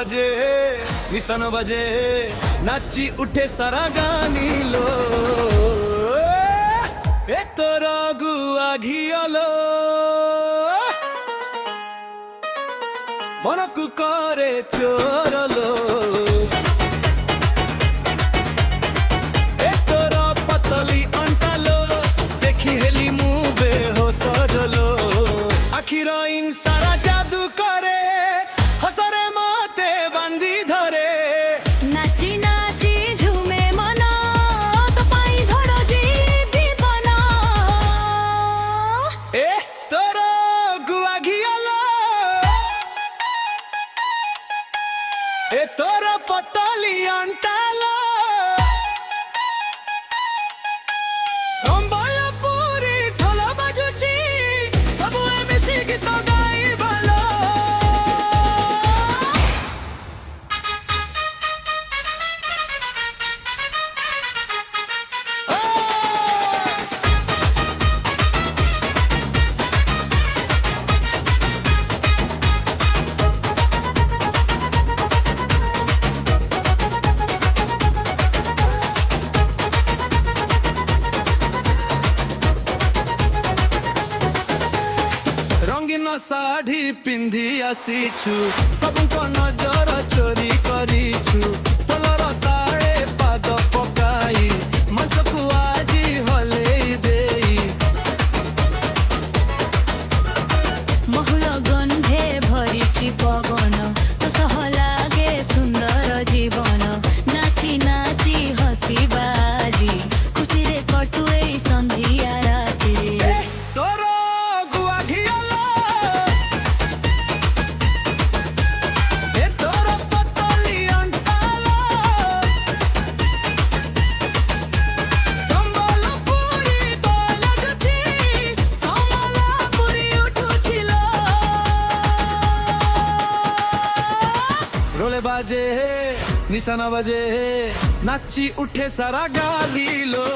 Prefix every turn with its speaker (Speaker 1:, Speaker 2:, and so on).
Speaker 1: বাজে নিশানো বাজে নাচি উঠে সারা গানি লো এ তোর গুয়া ঘিয়লো মনকু করে চোরলো এ তোর পতলি অন্টালো দেখি হেলি মু বেহোশ হলো আখির ইনসারা জাদু করে হসরে মতে বান্ধি ধরে
Speaker 2: নাচি নাচি ঝুমে মন তো পাই ধরজি জীবন
Speaker 1: এ তোর গুয়া ঘিয়লো এ তোর পতলি অন্টালো সম্বলপুরি ঢোল বাজুছি সবু মিশি গীত গাই ভালো রঙিন শাড়ি পিন্ধি আসিছু সবুক নজর চোরি করিছু তোলর তাড়ে পাদ পকাই মঞ্চকু আজি হলেই দেই
Speaker 2: মহুল গন্ধে ভরিছি পবন তো সহ লাগে সুন্দর জীবন নাচি নাচি হসিবা আজি খুশিরে কটু এই সন্ধিয়া রাতিরে
Speaker 1: তোর গুয়া ঘিয়লো এ তোর পতলি অন্টালো সম্বলপুরি দোল জুটি
Speaker 2: সমলাপুরি উঠুছিল
Speaker 1: রোলে বাজে নিশানা বাজে নাচি উঠে সারা গালি লো